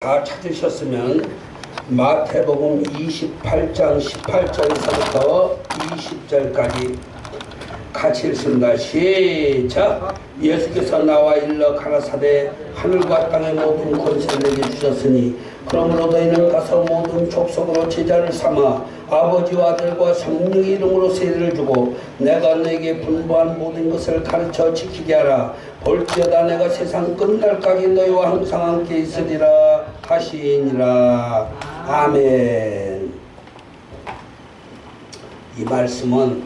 다 찾으셨으면 마태복음 28장 18절에서부터 20절까지 같이 읽습니다. 시작! 예수께서 나와 일러 가라사대 하늘과 땅의 모든 권세를 내게 주셨으니 그러므로 너희는 가서 모든 족속으로 제자를 삼아 아버지와 아들과 성령의 이름으로 세례를 주고 내가 너에게 분부한 모든 것을 가르쳐 지키게 하라. 볼지어다 내가 세상 끝날까지 너희와 항상 함께 있으리라 하시니라. 아멘. 이 말씀은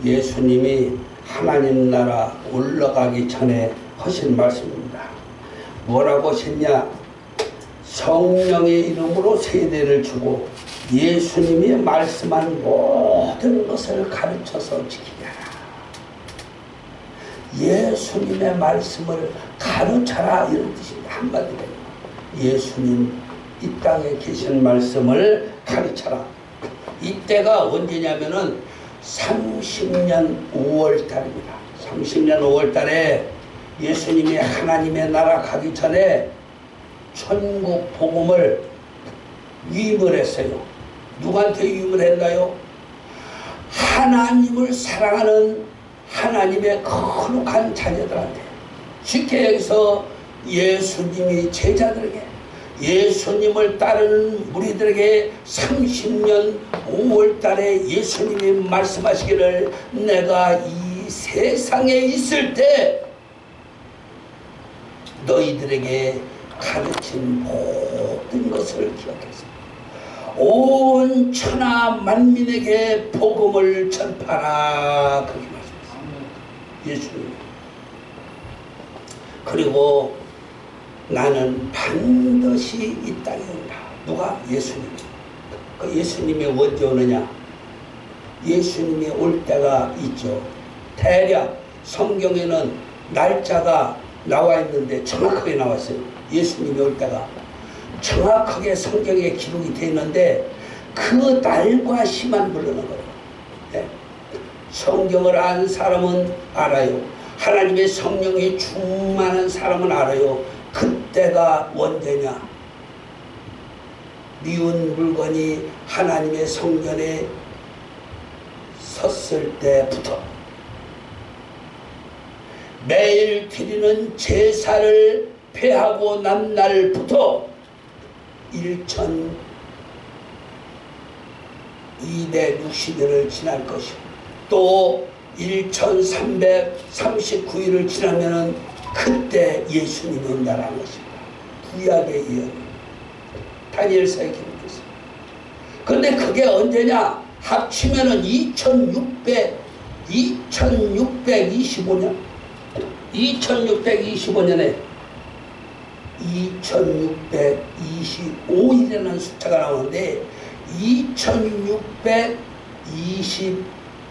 예수님이 하나님 나라 올라가기 전에 하신 말씀입니다. 뭐라고 하셨냐? 성령의 이름으로 세례를 주고 예수님이 말씀한 모든 것을 가르쳐서 지키게 하라. 예수님의 말씀을 가르쳐라 이런 뜻입니다. 한마디로 예수님 이 땅에 계신 말씀을 가르쳐라. 이때가 언제냐면은 30년 5월달입니다. 30년 5월달에 예수님이 하나님의 나라 가기 전에 천국 복음을 위임을 했어요. 누구한테 위임을 했나요? 하나님을 사랑하는 하나님의 거룩한 자녀들한테. 쉽게 여기서 예수님이 제자들에게, 예수님을 따르는 무리들에게 30년 5월달에 예수님이 말씀하시기를 내가 이 세상에 있을 때 너희들에게 가르친 모든 것을 기억했습니다. 온 천하 만민에게 복음을 전파하라 그렇게 말씀했습니다. 예수님. 그리고 나는 반드시 이 땅에 온다. 누가? 예수님. 그 예수님이 언제 오느냐? 예수님이 올 때가 있죠. 대략 성경에는 날짜가 나와 있는데 정확하게 나왔어요. 예수님이 올 때가 정확하게 성경에 기록이 되어 있는데 그 날과 시만 모르는 거예요. 네. 성경을 아는 사람은 알아요. 하나님의 성령이 충만한 사람은 알아요. 그때가 언제냐? 미운 물건이 하나님의 성전에 섰을 때부터 매일 드리는 제사를 폐하고 난 날부터 1260일을 지날 것이고 또 1339일을 지나면은 그때 예수님이 온다라는 것입니다. 구약의 예언. 다니엘서에 기록됐습니다. 그런데 그게 언제냐? 합치면은 2625년. 2625년에 2625일이라는 숫자가 나오는데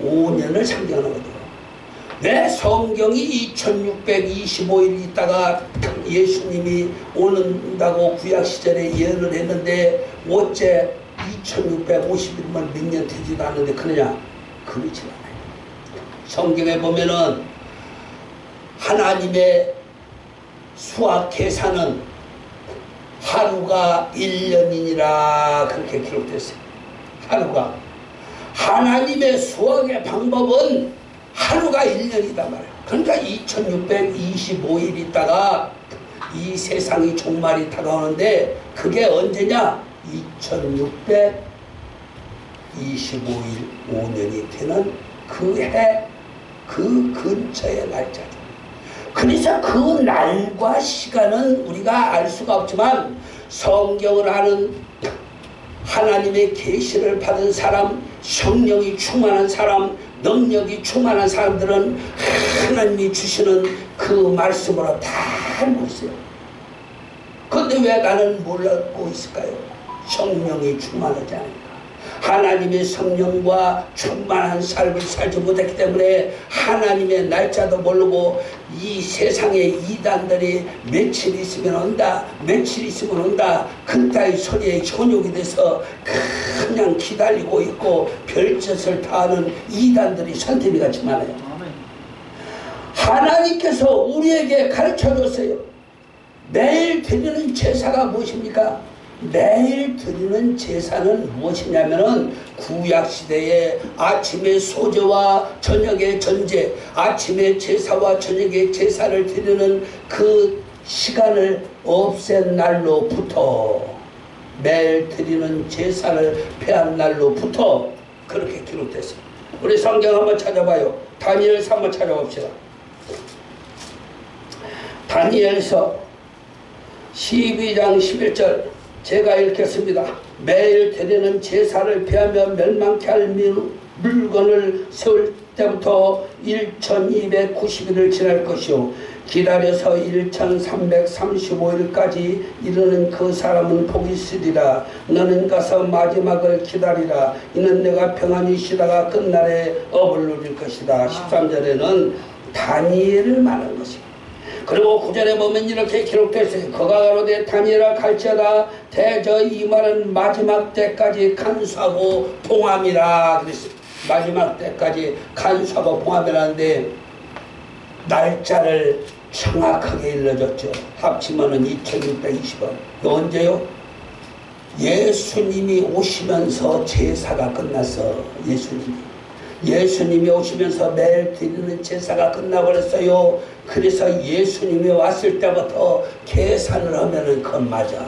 2625년을 상징하는 거죠. 왜 성경이 2625일 있다가 예수님이 오는다고 구약시절에 예언을 했는데 어째 2650일만 몇 년 되지도 않는데 그러냐? 그렇지 않아요. 성경에 보면은 하나님의 수학 계산은 하루가 1년이니라 그렇게 기록됐어요. 하루가. 하나님의 수학의 방법은 하루가 1년이다 말이에요. 그러니까 2625일 있다가 이 세상이 종말이 다가오는데 그게 언제냐? 2625년이 되는 그 해, 그 근처의 날짜죠. 그래서 그 날과 시간은 우리가 알 수가 없지만 성경을 아는 하나님의 계시를 받은 사람, 성령이 충만한 사람, 능력이 충만한 사람들은 하나님이 주시는 그 말씀으로 다 알고 있어요. 그런데 왜 나는 몰라고 있을까요? 성령이 충만하지 않으니까. 하나님의 성령과 충만한 삶을 살지 못했기 때문에 하나님의 날짜도 모르고 이 세상에 이단들이 며칠 있으면 온다, 며칠 있으면 온다 그따위 소리에 현혹이 돼서 그냥 기다리고 있고 별짓을 다하는 이단들이 산더미같이 많아요. 하나님께서 우리에게 가르쳐줬어요. 매일 드리는 제사가 무엇입니까? 매일 드리는 제사는 무엇이냐면은 구약시대에 아침에 소제와 저녁에 전제, 아침에 제사와 저녁에 제사를 드리는 그 시간을 없앤 날로부터, 매일 드리는 제사를 폐한 날로부터 그렇게 기록됐어요. 우리 성경 한번 찾아봐요. 다니엘서 한번 찾아봅시다. 다니엘서 12장 11절 제가 읽겠습니다. 매일 드리는 제사를 피하며 멸망케 할 물건을 세울 때부터 1290일을 지날 것이요 기다려서 1335일까지 이르는 그 사람은 복이 있으리라. 너는 가서 마지막을 기다리라. 이는 내가 평안히 쉬다가 끝날에 업을 누릴 것이다. 13절에는 다니엘을 말한 것입니다. 그리고 9절에 보면 이렇게 기록되어 있어요. 그가 가로되 다니엘아 갈지어다 대저 이 말은 마지막 때까지 간수하고 봉함이라 그랬어요. 마지막 때까지 간수하고 봉함이라는데 날짜를 정확하게 일러줬죠. 합치면은 2620원. 언제요? 예수님이 오시면서 제사가 끝났어. 예수님이 오시면서 매일 드리는 제사가 끝나버렸어요. 그래서 예수님이 왔을 때부터 계산을 하면은 그건 맞아.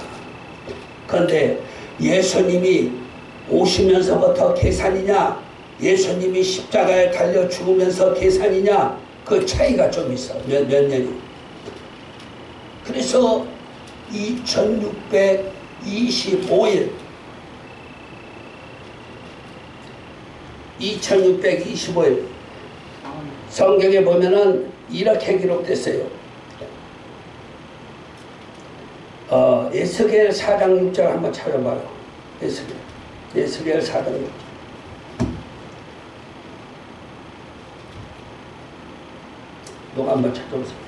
그런데 예수님이 오시면서부터 계산이냐, 예수님이 십자가에 달려 죽으면서 계산이냐, 그 차이가 좀 있어. 몇 년이. 그래서 2625일 2625일 성경에 보면은 이렇게 기록됐어요. 에스겔 4장 6절 한번 찾아봐요. 에스겔 4장 6절. 누가 한번 찾아보세요.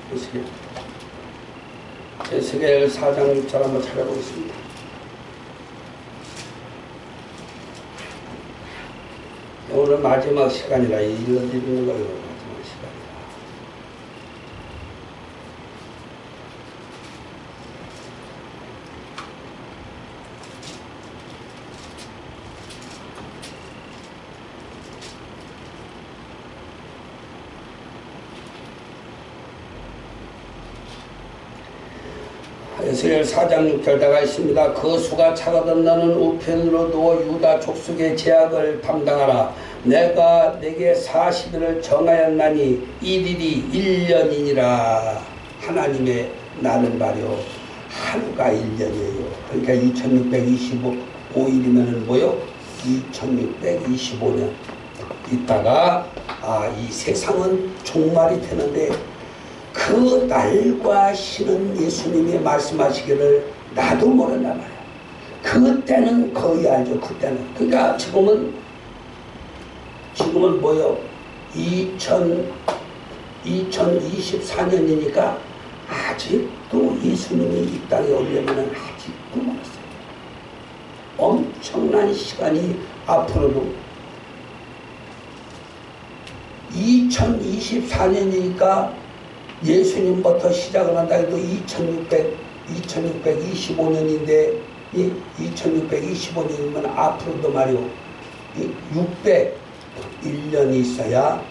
에스겔 4장 6절 한번 찾아보겠습니다. 오늘 마지막 시간이라 읽어드리는 거예요. 마지막 시간이라. 에스겔 4장 6절 나가 있습니다. 그 수가 차거든 너는 우편으로 누워 유다 족속의 제약을 담당하라. 내가 내게 40일을 정하였나니 이일이 1년이니라. 하나님의 나는 말이요 하루가 1년이에요. 그러니까 2625일이면은 뭐요? 2625년 있다가 이 세상은 종말이 되는데 그 날과 시는 예수님이 말씀하시기를 나도 모른단 말이야. 그때는 거의 알죠. 그때는. 그러니까 지금은 뭐요? 2024년이니까 아직도 예수님이 이 땅에 오려면 아직도 멀었어요. 엄청난 시간이 앞으로도 2024년이니까 예수님부터 시작을 한다 해도 2625년인데 2625년이면 앞으로도 말이요 601년이 있어야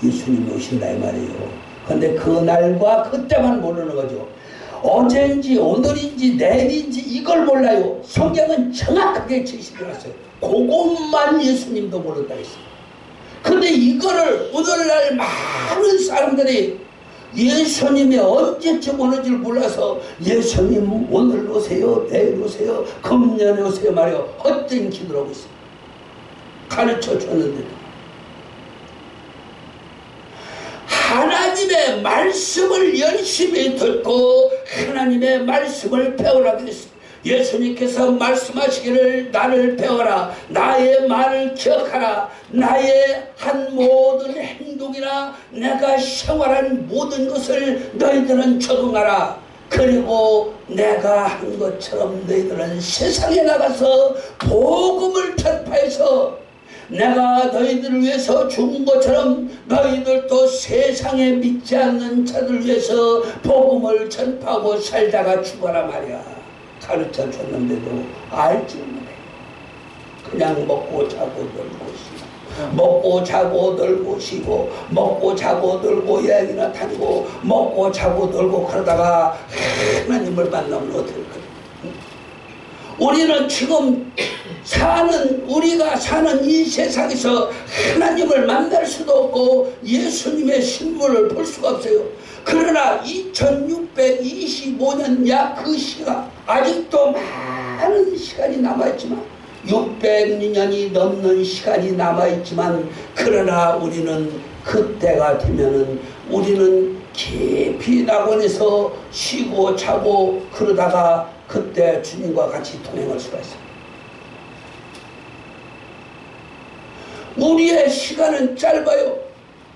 예수님이 오신다 이 말이에요. 그런데 그 날과 그때만 모르는 거죠. 어제인지 오늘인지 내일인지 이걸 몰라요. 성경은 정확하게 제시되었어요. 그것만 예수님도 모른다 했어요. 그런데 이거를 오늘날 많은 사람들이 예수님이 언제쯤 오는지를 몰라서 예수님 오늘 오세요, 내일 오세요, 금년에 오세요 말이요 헛된 기도를 하고 있어요. 가르쳐 줬는데도 하나님의 말씀을 열심히 듣고 하나님의 말씀을 배우라 그랬어요. 예수님께서 말씀하시기를 나를 배워라. 나의 말을 기억하라. 나의 한 모든 행동이나 내가 생활한 모든 것을 너희들은 적응하라. 그리고 내가 한 것처럼 너희들은 세상에 나가서 복음을 전파해서 내가 너희들을 위해서 죽은 것처럼 너희들도 세상에 믿지 않는 자들 위해서 복음을 전파하고 살다가 죽어라 말이야. 가르쳐 줬는데도 알지 못해. 그냥 먹고 자고 놀고 쉬고, 먹고 자고 놀고 쉬고, 먹고 자고 놀고 여행이나 다니고, 먹고 자고 놀고 그러다가 하나님을 만나면 어떻게 할까? 우리는 지금 우리가 사는 이 세상에서 하나님을 만날 수도 없고 예수님의 신분을 볼 수가 없어요. 그러나 2625년 약 그 시간, 아직도 많은 시간이 남아있지만 600년이 넘는 시간이 남아있지만, 그러나 우리는 그때가 되면은 우리는 깊이 낙원에서 쉬고 자고 그러다가 그때 주님과 같이 동행할 수가 있어요. 우리의 시간은 짧아요.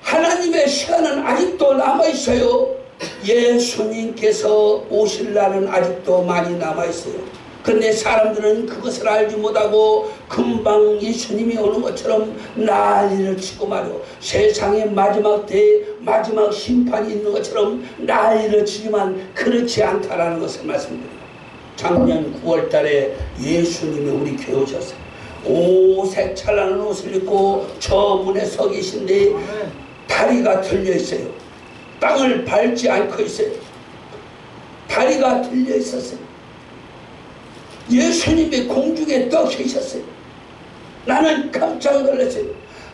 하나님의 시간은 아직도 남아있어요. 예수님께서 오실 날은 아직도 많이 남아있어요. 그런데 사람들은 그것을 알지 못하고 금방 예수님이 오는 것처럼 난리를 치고 말이요, 세상의 마지막 때에 마지막 심판이 있는 것처럼 난리를 치지만 그렇지 않다라는 것을 말씀드립니다. 작년 9월 달에 예수님이 우리 교회 오셨어요. 오색 찬란한 옷을 입고 저 문에 서 계신데 다리가 들려 있어요. 땅을 밟지 않고 있어요. 다리가 들려 있었어요. 예수님이 공중에 떠 계셨어요. 나는 깜짝 놀랐어요.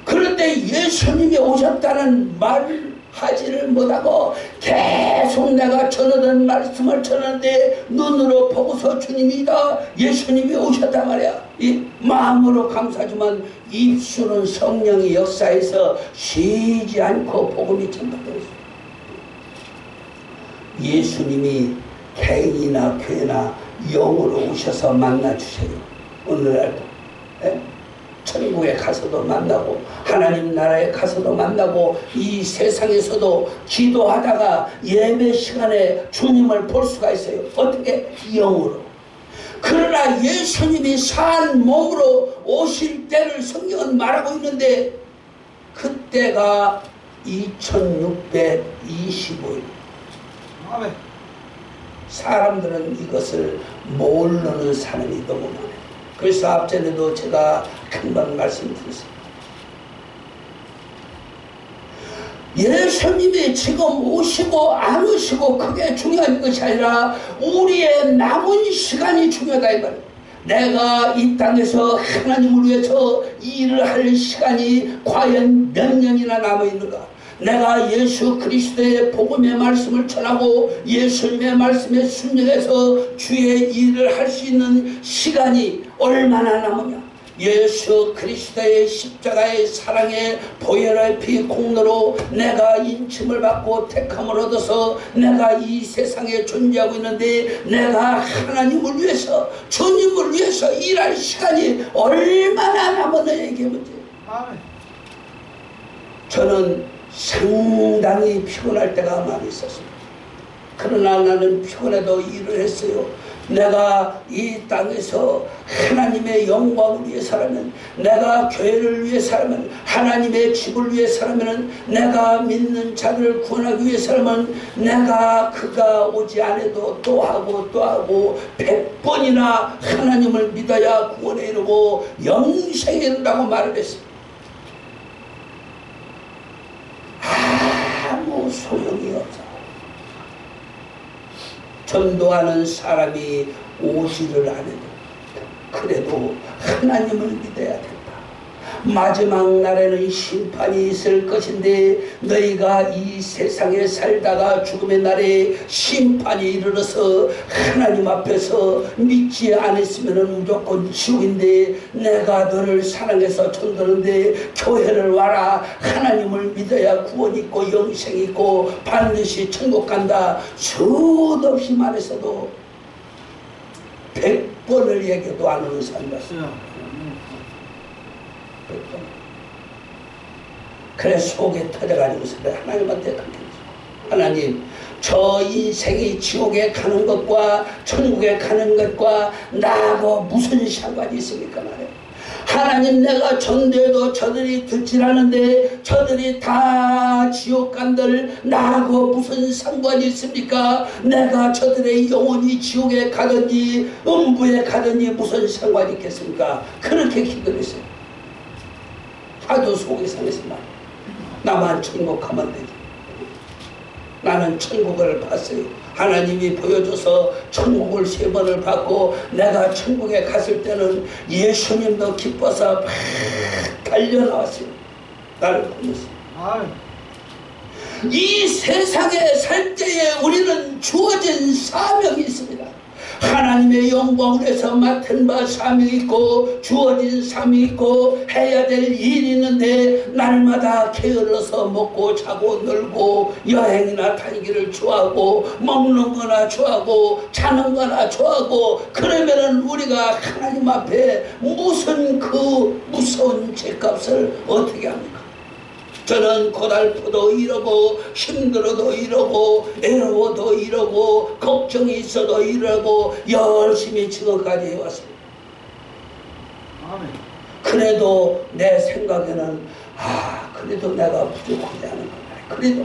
그런데 예수님이 오셨다는 말을 하지를 못하고 계속 내가 전하던 말씀을 전하는데 눈으로 보고서 주님이다, 예수님이 오셨단 말이야. 이 마음으로 감사하지만 입술은 성령의 역사에서 쉬지 않고 복음이 전파되고 있어요. 예수님이 개인이나 교회나 영으로 오셔서 만나주세요. 오늘날도 천국에 가서도 만나고 하나님 나라에 가서도 만나고 이 세상에서도 기도하다가 예배 시간에 주님을 볼 수가 있어요. 어떻게? 영으로. 그러나 예수님이 산 몸으로 오실 때를 성경은 말하고 있는데 그때가 2625일. 아멘. 사람들은 이것을 모르는 사람이 너무 많아요. 그래서 앞전에도 제가 금방 말씀드렸어요. 예수님이 지금 오시고 안 오시고 그게 중요한 것이 아니라 우리의 남은 시간이 중요하다 이 말이에요. 내가 이 땅에서 하나님을 위해서 일을 할 시간이 과연 몇 년이나 남아있는가. 내가 예수 그리스도의 복음의 말씀을 전하고 예수님의 말씀에 순종해서 주의 일을 할 수 있는 시간이 얼마나 남으냐. 예수 그리스도의 십자가의 사랑의 보혈의 피 공로로 내가 인침을 받고 택함을 얻어서 내가 이 세상에 존재하고 있는데 내가 하나님을 위해서 주님을 위해서 일할 시간이 얼마나 남았느냐 이게 문제예요. 저는 상당히 피곤할 때가 많이 있었습니다. 그러나 나는 피곤해도 일을 했어요. 내가 이 땅에서 하나님의 영광을 위해서라면, 내가 교회를 위해서라면, 하나님의 집을 위해서라면, 내가 믿는 자들을 구원하기 위해서라면 내가 그가 오지 않아도 또 하고 또 하고 100번이나 하나님을 믿어야 구원에 이르고 영생에 이른다고 말을 했습니다. 아무 소용이 없어. 전도하는 사람이 오지를 않아도 그래도 하나님을 믿어야 된다. 마지막 날에는 심판이 있을 것인데 너희가 이 세상에 살다가 죽음의 날에 심판이 이르러서 하나님 앞에서 믿지 않았으면 무조건 지옥인데 내가 너를 사랑해서 전도하는데 교회를 와라. 하나님을 믿어야 구원 있고 영생 있고 반드시 천국 간다. 수도 없이 말해서도 100번을 얘기해도 안 오는 사람이 있어요. 그래 속에 터져가지고서 하나님한테 그렇게 하나님, 저 인생이 지옥에 가는 것과 천국에 가는 것과 나하고 무슨 상관이 있습니까 말이에요. 하나님, 내가 전도해도 저들이 듣질 않은데 저들이 다 지옥 간들 나하고 무슨 상관이 있습니까? 내가 저들의 영혼이 지옥에 가든지 음부에 가든지 무슨 상관이 있겠습니까? 그렇게 기도를 했어요. 하도 속이 상했지만 나만 천국 가면 되지. 나는 천국을 봤어요. 하나님이 보여줘서 천국을 3번을 받고, 내가 천국에 갔을 때는 예수님도 기뻐서 막 달려나왔어요. 나를 보면서. 이 세상에 살 때에 우리는 주어진 사명이 있습니다. 하나님의 영광을 위해서 맡은 바 사명이 있고 주어진 사명이 있고 해야 될 일이 있는데, 날마다 게을러서 먹고 자고 놀고 여행이나 다니기를 좋아하고 먹는 거나 좋아하고 자는 거나 좋아하고, 그러면은 우리가 하나님 앞에 무슨 그 무서운 죄값을 어떻게 합니까? 저는 고달프도 이러고 힘들어도 이러고 애로워도 이러고 걱정이 있어도 이러고 열심히 지금까지 해왔습니다. 아멘. 그래도 내 생각에는 그래도 내가 부족하지 않은 거다. 그래도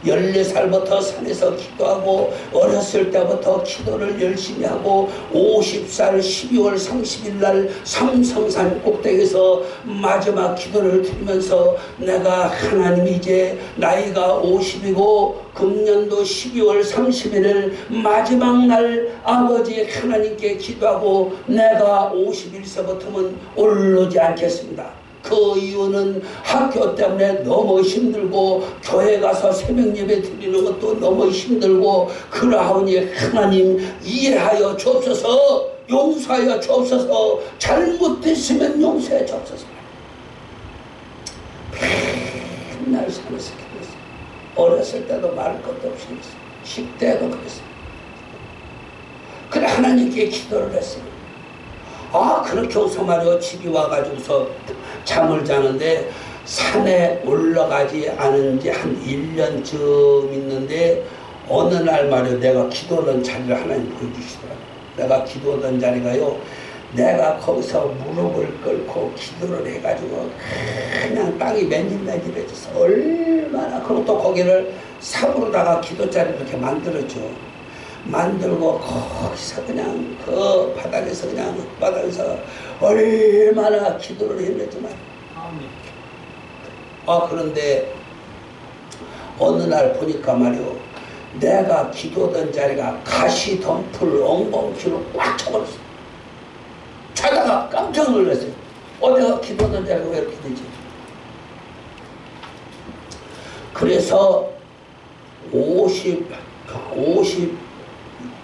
14살부터 산에서 기도하고 어렸을 때부터 기도를 열심히 하고 50살 12월 30일 날 삼성산 꼭대기에서 마지막 기도를 드리면서, 내가 하나님이 이제 나이가 50이고 금년도 12월 30일을 마지막 날 아버지 하나님께 기도하고 내가 51세부터는 오르지 않겠습니다. 그 이유는 학교 때문에 너무 힘들고 교회 가서 새벽 예배 드리는 것도 너무 힘들고, 그러하오니 하나님 이해하여 주옵소서, 용서하여 주옵소서, 잘못됐으면 용서해 주옵소서. 맨날 산에서 기도했어요. 어렸을 때도 말할 것도 없이 했어요. 10대도 그랬어요. 그래 하나님께 기도를 했어요. 그렇게 해서 말이요, 집이 와가지고서 잠을 자는데 산에 올라가지 않은 지 한 1년쯤 있는데, 어느 날 말이요, 내가 기도하던 자리를 하나님 보여주시더라고요. 내가 기도하던 자리가요, 내가 거기서 무릎을 꿇고 기도를 해가지고 그냥 땅이 맨질맨질해져서 얼마나, 그리고 또 거기를 삽으로다가 기도자리를 이렇게 만들었죠. 만들고 거기서 그냥 그 바닥에서 그냥 바닥에서 얼마나 기도를 했는지만. 그런데 어느 날 보니까 말이요, 내가 기도하던 자리가 가시덤불 엉겅퀴로 꽉 차버렸어. 자다가 깜짝 놀랐어요. 내가 기도하던 자리가 왜 이렇게 되지? 그래서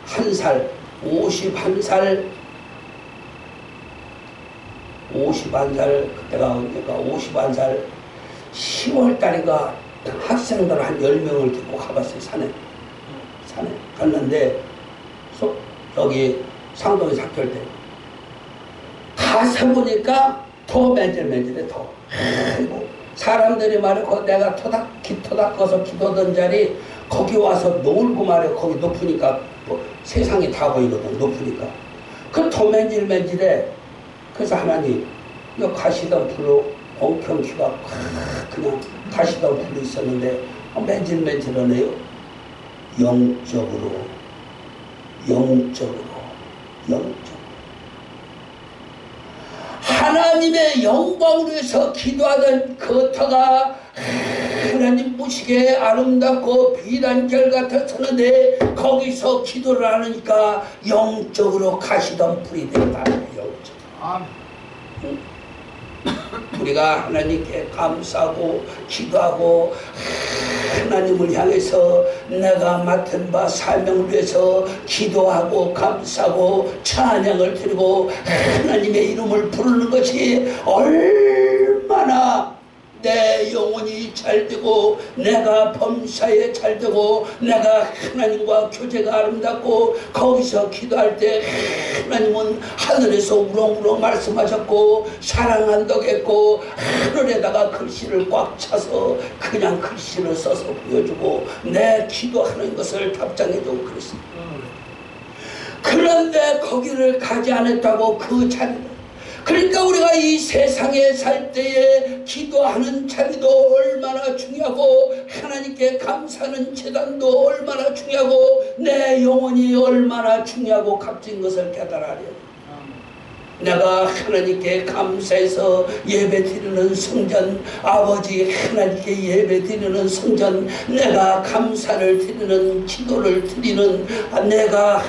51살 그때가 언제가 51살 10월달인가 학생들 한 10명을 데리고 가봤어요. 산에 갔는데 여기 상동에서 학교일 때 가서 보니까 더 맨질맨질해. 더. 그리고 사람들이 말이고 내가 토닥거서 기도하던 자리 거기 와서 놀고 말이야. 거기 높으니까 세상이 다 보이거든. 높으니까 그 더 맨질맨질해. 그래서 하나님, 이거 가시던 불로 엉겅퀴가 그냥 가시던 불로 있었는데 맨질맨질하네요. 영적으로 하나님의 영광을 위해서 기도하던 그 터가 하나님 보시기에 아름답고 비단 결 같았었는데, 거기서 기도를 하니까 영적으로 가시던 불이 됐다. 영적으로. 우리가 하나님께 감사하고 기도하고 하나님을 향해서 내가 맡은 바 사명을 위해서 기도하고 감사하고 찬양을 드리고 하나님의 이름을 부르는 것이 얼마나 내 영혼이 잘되고 내가 범사에 잘되고 내가 하나님과 교제가 아름답고, 거기서 기도할 때 하나님은 하늘에서 우렁우렁 말씀하셨고 사랑한다고 했고, 하늘에다가 글씨를 꽉 차서 그냥 글씨를 써서 보여주고 내 기도하는 것을 답장해주고 그랬습니다. 그런데 거기를 가지 않았다고 그 자리를 그러니까 우리가 이 세상에 살 때에 기도하는 자리도 얼마나 중요하고 하나님께 감사하는 제단도 얼마나 중요하고 내 영혼이 얼마나 중요하고 값진 것을 깨달아야 돼요. 내가 하나님께 감사해서 예배드리는 성전, 아버지 하나님께 예배드리는 성전, 내가 감사를 드리는 기도를 드리는 내가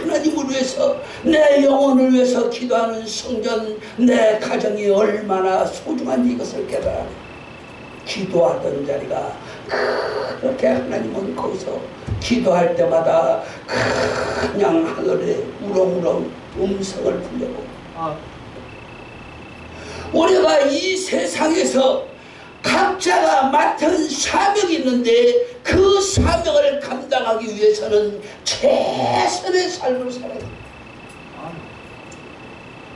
하나님을 위해서 내 영혼을 위해서 기도하는 성전, 내 가정이 얼마나 소중한지 이것을 깨달아. 기도하던 자리가 그렇게 하나님은 거기서 기도할 때마다 그냥 하늘에 우렁우렁 음성을 들려고. 우리가 이 세상에서 각자가 맡은 사명이 있는데 그 사명을 감당하기 위해서는 최선의 삶을 살아야 됩니다.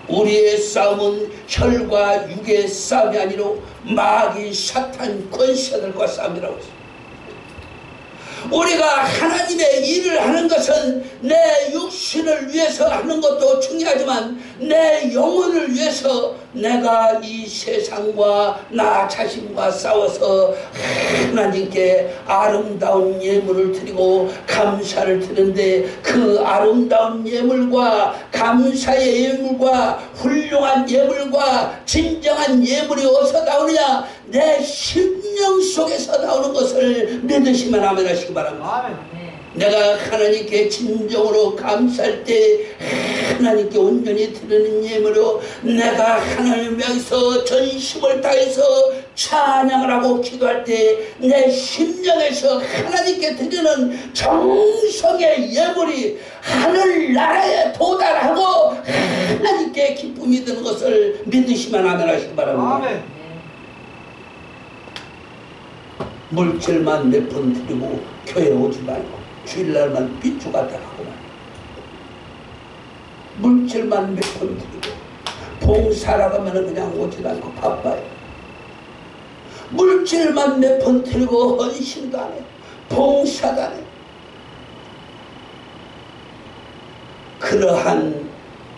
우리의 싸움은 혈과 육의 싸움이 아니로 마귀 사탄 권세들과 싸움이라고 했습니다. 우리가 하나님의 일을 하는 것은 내 육신을 위해서 하는 것도 중요하지만 내 영혼을 위해서 내가 이 세상과 나 자신과 싸워서 하나님께 아름다운 예물을 드리고 감사를 드리는데 그 아름다운 예물과 감사의 예물과 훌륭한 예물과 진정한 예물이 어디서 나오느냐? 내 심령 속에서 나오는 것을 믿으시면 아멘 하시기 바랍니다. 아멘. 내가 하나님께 진정으로 감사할 때 하나님께 온전히 드리는 예물로 내가 하나님을 위해서 전심을 다해서 찬양을 하고 기도할 때 내 심령에서 하나님께 드리는 정성의 예물이 하늘나라에 도달하고 하나님께 기쁨이 드는 것을 믿으시면 아멘 하시기 바랍니다. 아멘. 물질만 몇 번 드리고 교회 오지 말고 주일날만 삐쭈갔다 하고만 물질만 몇 번 드리고 봉사라고 하면 그냥 오지 않고 바빠요. 물질만 몇 번 드리고 헌신도 안 해. 봉사도 안 해. 그러한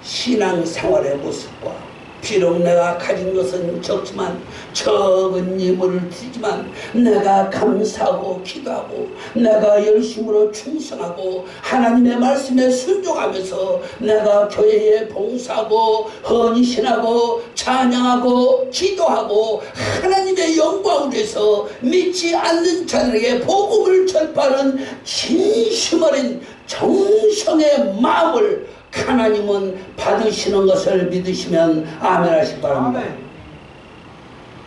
신앙생활의 모습과 비록 내가 가진 것은 적지만 적은 예물을 드리지만 내가 감사하고 기도하고 내가 열심으로 충성하고 하나님의 말씀에 순종하면서 내가 교회에 봉사하고 헌신하고 찬양하고 기도하고 하나님의 영광을 위해서 믿지 않는 자들에게 복음을 전파하는 진심 어린 정성의 마음을 하나님은 받으시는 것을 믿으시면 아멘 하시기 바랍니다. 아멘.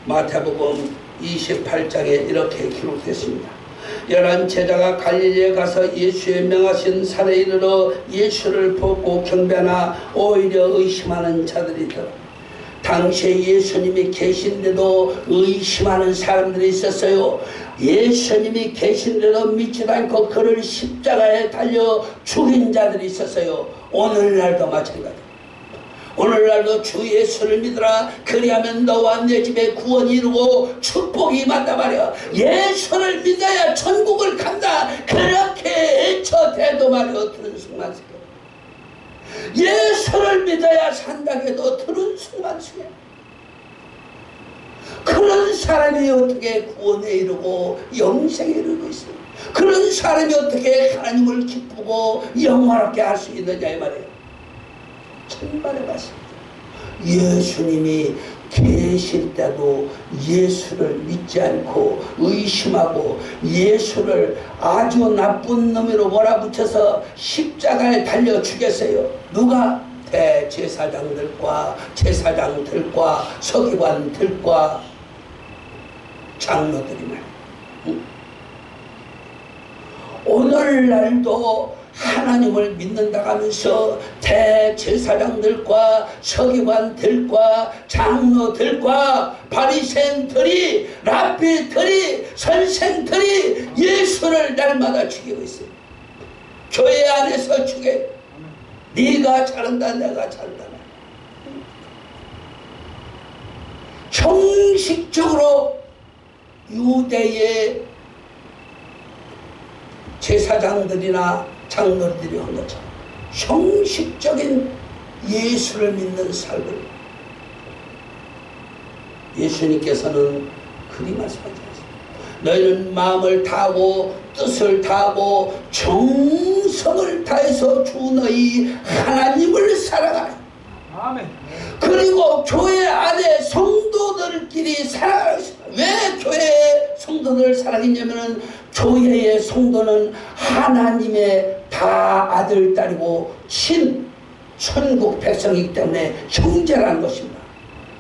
마태복음 28장에 이렇게 기록됐습니다. 11 제자가 갈릴리에 가서 예수의 명하신 산에 이르러 예수를 보고 경배하나 오히려 의심하는 자들이 있더라. 당시에 예수님이 계신데도 의심하는 사람들이 있었어요. 예수님이 계신데도 믿지도 않고 그를 십자가에 달려 죽인 자들이 있었어요. 오늘날도 마찬가지. 오늘날도 주 예수를 믿으라. 그리하면 너와 내 집에 구원이 이루고 축복이 임한다 말이야. 예수를 믿어야 천국을 간다. 그렇게 애처대도 말이야. 들은 순간순간. 예수를 믿어야 산다 해도 들은 순간순간. 그런 사람이 어떻게 구원에 이르고 영생에 이르고 있어요. 그런 사람이 어떻게 하나님을 기쁘고 영화롭게 할 수 있느냐 이 말이에요. 천만의 말씀입니다. 예수님이 계실 때도 예수를 믿지 않고 의심하고 예수를 아주 나쁜 놈으로 몰아붙여서 십자가에 달려 죽였어요. 누가? 대제사장들과 제사장들과 서기관들과 장로들이 말이에요. 오늘날도 하나님을 믿는다고 하면서 대제사장들과 서기관들과 장로들과 바리새인들이 랍비들이 선생들이 예수를 날마다 죽이고 있어요. 교회 안에서 죽여요. 네가 잘한다 내가 잘한다. 형식적으로 유대의 제사장들이나 장로들이 한 것처럼 형식적인 예수를 믿는 삶을 예수님께서는 그리 말씀하지 않습니다. 너희는 마음을 다하고 뜻을 다하고 정성을 다해서 주 너희 하나님을 사랑하라. 아멘. 그리고 교회 안에 성도들끼리 사랑하라고 했습니다. 왜 교회의 성도들을 사랑했냐면은 교회의 성도는 하나님의 다 아들, 딸이고 천국 백성이기 때문에 형제라는 것입니다.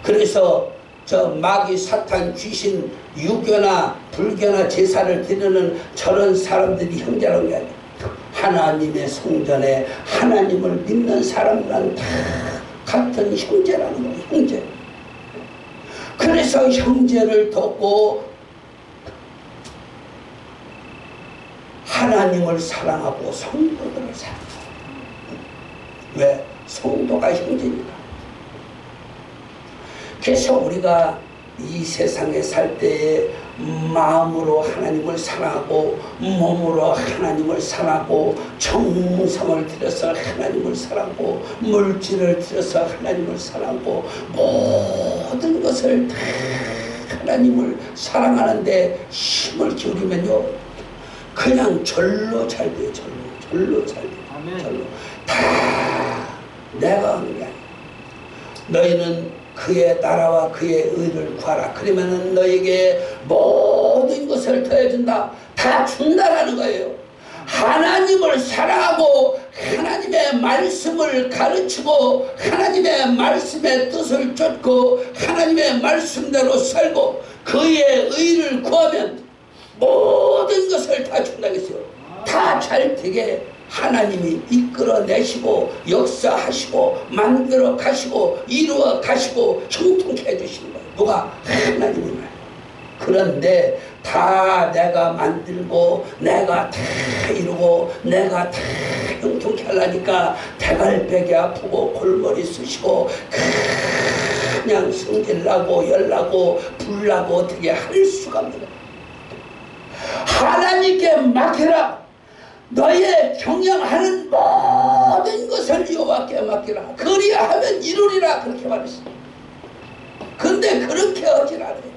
그래서 저 마귀, 사탄, 귀신, 유교나 불교나 제사를 드리는 저런 사람들이 형제라는 게 아니에요. 하나님의 성전에 하나님을 믿는 사람들은 다 같은 형제라는 거예요. 형제. 그래서 형제를 돕고 하나님을 사랑하고 성도들을 사랑하고. 왜? 성도가 형제니까. 그래서 우리가 이 세상에 살 때에 마음으로 하나님을 사랑하고 몸으로 하나님을 사랑하고 정성을 들여서 하나님을 사랑하고 물질을 들여서 하나님을 사랑하고 모든 것을 다 하나님을 사랑하는데 힘을 기울이면요 그냥 절로 잘 돼요. 절로 잘 돼요. 절로 다 내가 하는 게 아니에요. 너희는 그의 나라와 그의 의를 구하라. 그러면은 너에게 모든 것을 더해준다. 다 준다라는 거예요. 하나님을 사랑하고 하나님의 말씀을 가르치고 하나님의 말씀의 뜻을 쫓고 하나님의 말씀대로 살고 그의 의를 구하면 모든 것을 다 준다겠어요. 다 잘 되게 하나님이 이끌어내시고 역사하시고 만들어 가시고 이루어 가시고 형통케 해주시는 거예요. 누가? 하나님이만. 그런데 다 내가 만들고 내가 다 이루고 내가 다 형통케 하려니까 대갈백이 아프고 골머리 쑤시고 그냥 성질나고 열나고 불나고 어떻게 할 수가 없는 하나님께 맡기라. 너의 경영하는 모든 것을 여호와께 맡기라. 그리하면 이루리라. 그렇게 말했습니다. 근데 그렇게 하질 않아요.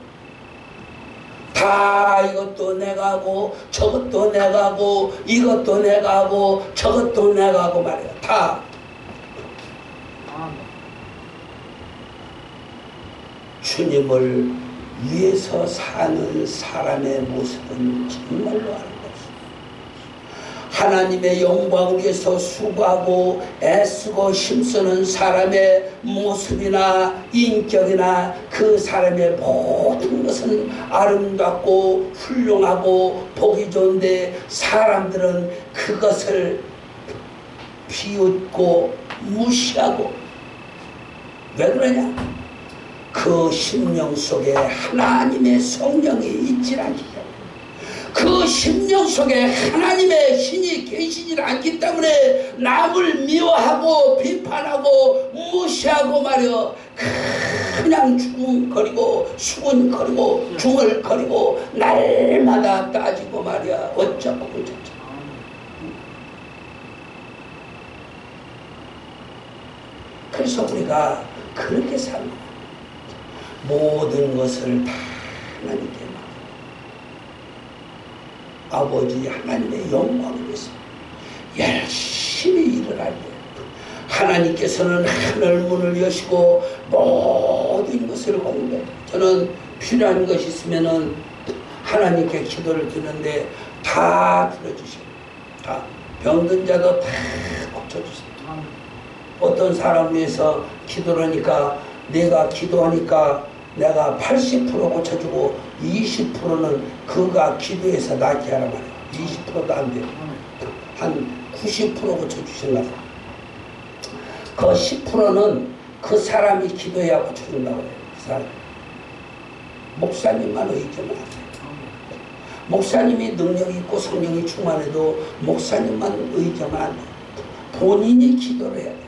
다 이것도 내가 하고 저것도 내가 하고 이것도 내가 하고 저것도 내가 하고 말이야. 다. 주님을 위해서 사는 사람의 모습은 정말로 아름답습니다. 하나님의 영광을 위해서 수고하고 애쓰고 힘쓰는 사람의 모습이나 인격이나 그 사람의 모든 것은 아름답고 훌륭하고 보기 좋은데 사람들은 그것을 비웃고 무시하고 왜 그러냐? 그 심령 속에 하나님의 성령이 있질 않기 때문에 그 심령 속에 하나님의 신이 계시질 않기 때문에 남을 미워하고 비판하고 무시하고 말이여 그냥 중얼거리고 수군거리고 중얼거리고 날마다 따지고 말이야 어쩌고 저쩌고. 그래서 우리가 그렇게 사는 거야. 모든 것을 다 하나님께 아버지 하나님의 영광을 위해서 열심히 일을 할 때 하나님께서는 하늘 문을 여시고 모든 것을 공급해. 저는 필요한 것이 있으면은 하나님께 기도를 드리는데 다 들어주셔요. 다 병든 자도 다 고쳐주세요. 어떤 사람 위해서 기도를 하니까 내가 기도하니까 내가 80% 고쳐주고 20%는 그가 기도해서 낫게 하란 말이야. 20%도 안 돼요. 한 90% 고쳐주신다. 그 10%는 그 사람이 기도해야 고쳐준다고 해요. 그 사람. 목사님만 의견을 하세요. 목사님이 능력이 있고 성령이 충만해도 목사님만 의견을 안 해요. 본인이 기도를 해야 돼요.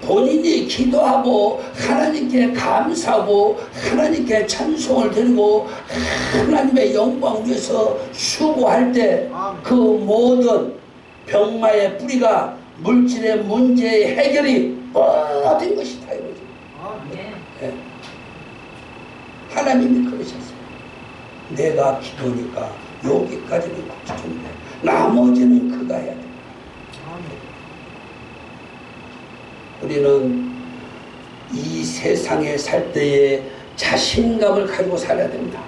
본인이 기도하고 하나님께 감사하고 하나님께 찬송을 드리고 하나님의 영광 위해서 수고할 때 그 모든 병마의 뿌리가 물질의 문제의 해결이 모든 것이 다 이루어집니다. 네. 하나님이 그러셨어요. 내가 기도니까 여기까지는 고쳐준대. 나머지는 그가 해야 돼. 우리는 이 세상에 살 때에 자신감을 가지고 살아야 됩니다.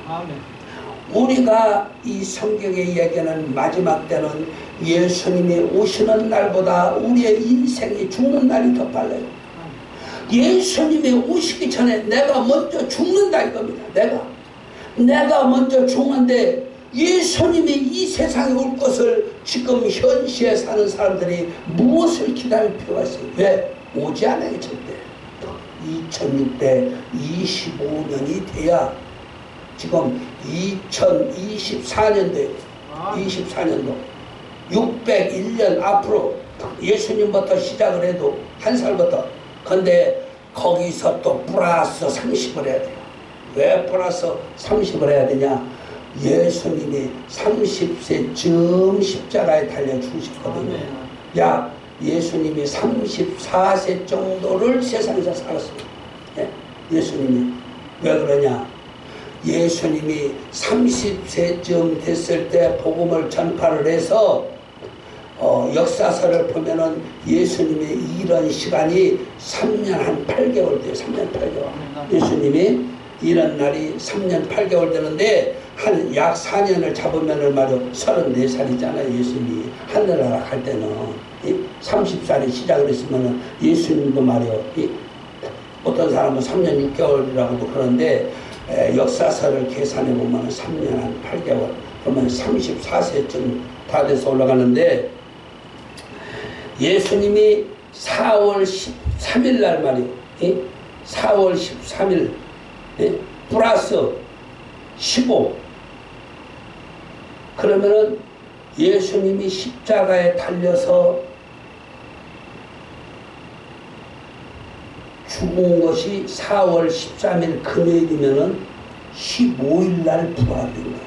우리가 이 성경에 이야기하는 마지막 때는 예수님이 오시는 날보다 우리의 인생이 죽는 날이 더 빨라요. 예수님이 오시기 전에 내가 먼저 죽는다 이겁니다. 내가 먼저 죽는데 예수님이 이 세상에 올 것을 지금 현시에 사는 사람들이 무엇을 기다릴 필요가 있어요? 왜? 오지 않아요. 절대. 2625년이 돼야 지금 2024년도에 24년도 601년 앞으로 예수님부터 시작을 해도 한 살부터 근데 거기서 또 플러스 30을 해야 돼요. 왜 플러스 30을 해야 되냐? 예수님이 30세쯤 십자가에 달려 죽으셨거든요. 야, 예수님이 34세 정도를 세상에서 살았습니다. 예수님이. 왜 그러냐? 예수님이 30세쯤 됐을 때 복음을 전파를 해서 역사서를 보면은 예수님의 이런 시간이 3년 한 8개월 돼요. 3년 8개월. 예수님이 이런 날이 3년 8개월 되는데 한 약 4년을 잡으면은 말이요 34살이잖아요. 예수님이 하늘나라 갈 때는 30살에 시작을 했으면은 예수님도 말이요 어떤 사람은 3년 6개월이라고도 그러는데 역사서를 계산해 보면 3년 한 8개월 그러면 34세쯤 다 돼서 올라가는데 예수님이 4월 13일 날 말이요 4월 13일 플러스 15 그러면은 예수님이 십자가에 달려서 죽은 것이 4월 13일 금요일이면은 15일 날 부활된 거예요.